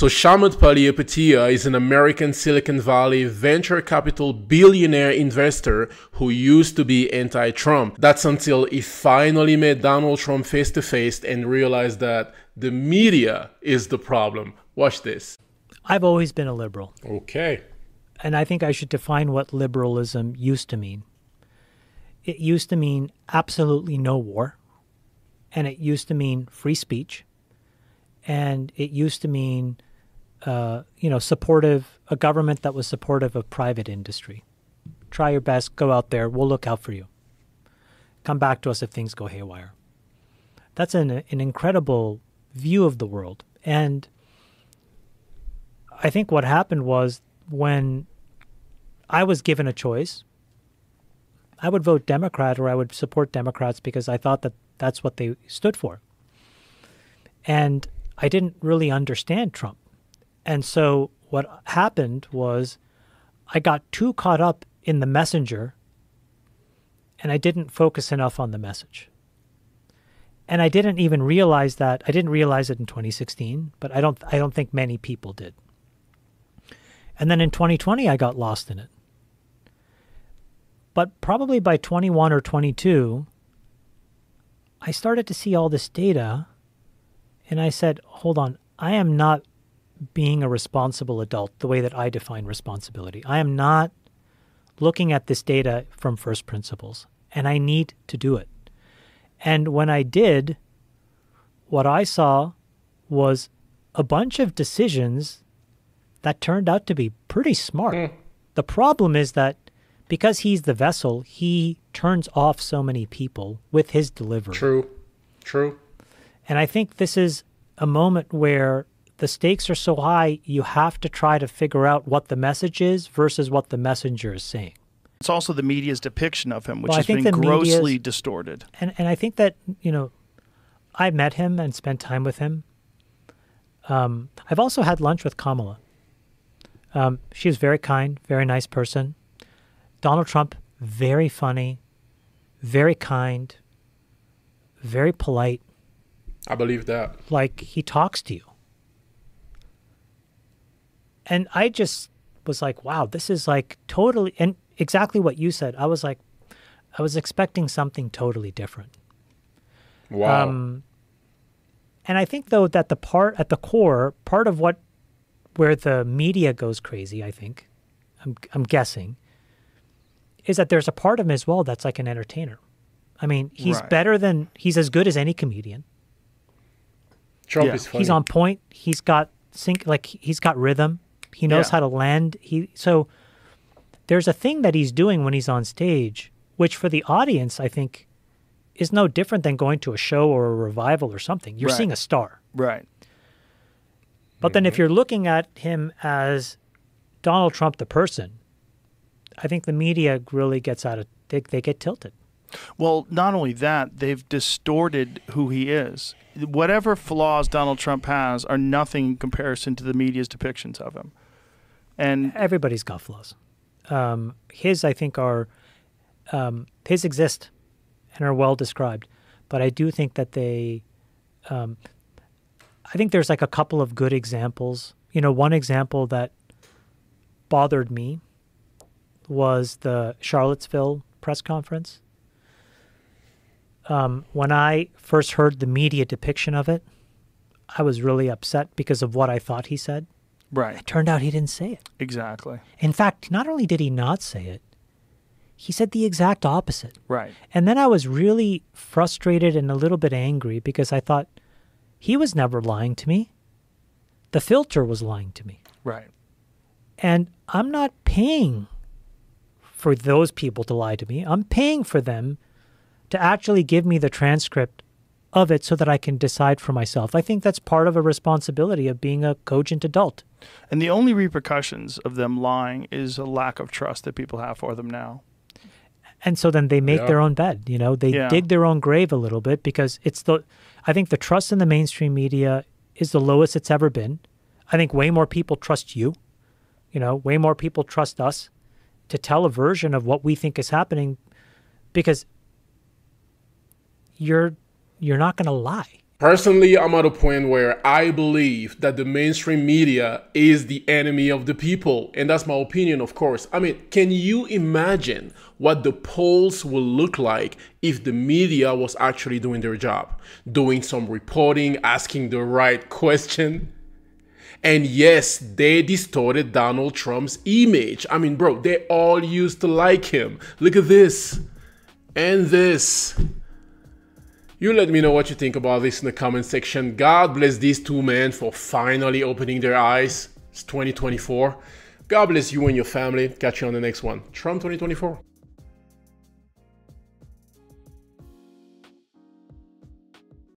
So Chamath Palihapitiya is an American Silicon Valley venture capital billionaire investor who used to be anti-Trump. That's until he finally met Donald Trump face to face and realized that the media is the problem. Watch this. I've always been a liberal. Okay. And I think I should define what liberalism used to mean. It used to mean absolutely no war. And it used to mean free speech. And it used to mean, a government that was supportive of private industry. Try your best, go out there, we'll look out for you. Come back to us if things go haywire. That's an incredible view of the world. And I think what happened was when I was given a choice, I would vote Democrat or I would support Democrats because I thought that that's what they stood for. And I didn't really understand Trump. And so what happened was I got too caught up in the messenger and I didn't focus enough on the message. And I didn't even realize that. I didn't realize it in 2016, but I don't think many people did. And then in 2020, I got lost in it. But probably by 21 or 22, I started to see all this data. And I said, hold on, I am not being a responsible adult the way that I define responsibility. I am not looking at this data from first principles, and I need to do it. And when I did, what I saw was a bunch of decisions that turned out to be pretty smart. The problem is that because he's the vessel, he turns off so many people with his delivery. True. And I think this is a moment where the stakes are so high, you have to try to figure out what the message is versus what the messenger is saying. It's also the media's depiction of him, which has been grossly distorted. And I think that, I met him and spent time with him. I've also had lunch with Kamala. She was very kind, very nice person. Donald Trump, very funny, very kind, very polite. I believe that. Like, he talks to you. And I just was like, wow, this is like totally, and exactly what you said. I was like, I was expecting something totally different. Wow. And I think, though, that at the core, part of where the media goes crazy, I think, I'm guessing, is that there's a part of him as well that's like an entertainer. I mean, he's he's as good as any comedian. Trump is funny. He's on point. He's got he's got rhythm. He knows how to land. So there's a thing that he's doing when he's on stage, which for the audience, I think, is no different than going to a show or a revival or something. You're seeing a star. Right. But then if you're looking at him as Donald Trump the person, I think the media really gets they get tilted. Well, not only that, they've distorted who he is. Whatever flaws Donald Trump has are nothing in comparison to the media's depictions of him. And everybody's got flaws. His, I think, his exist and are well described. But I do think that I think there's like a couple of good examples. One example that bothered me was the Charlottesville press conference. When I first heard the media depiction of it, I was really upset because of what I thought he said. Right. It turned out he didn't say it. Exactly. In fact, not only did he not say it, he said the exact opposite. Right. And then I was really frustrated and a little bit angry because I thought he was never lying to me. The filter was lying to me. Right. And I'm not paying for those people to lie to me. I'm paying for them to actually give me the transcript of it so that I can decide for myself. I think that's part of a responsibility of being a cogent adult. And the only repercussions of them lying is a lack of trust that people have for them now. And so then they make their own bed, they dig their own grave a little bit because I think the trust in the mainstream media is the lowest it's ever been. I think way more people trust you, way more people trust us to tell a version of what we think is happening because you're not going to lie. Personally, I'm at a point where I believe that the mainstream media is the enemy of the people. And that's my opinion, of course. I mean, can you imagine what the polls will look like if the media was actually doing their job? Doing some reporting, asking the right question. And yes, they distorted Donald Trump's image. I mean, bro, they all used to like him. Look at this and this. You let me know what you think about this in the comment section. God bless these two men for finally opening their eyes. It's 2024. God bless you and your family. Catch you on the next one. Trump 2024.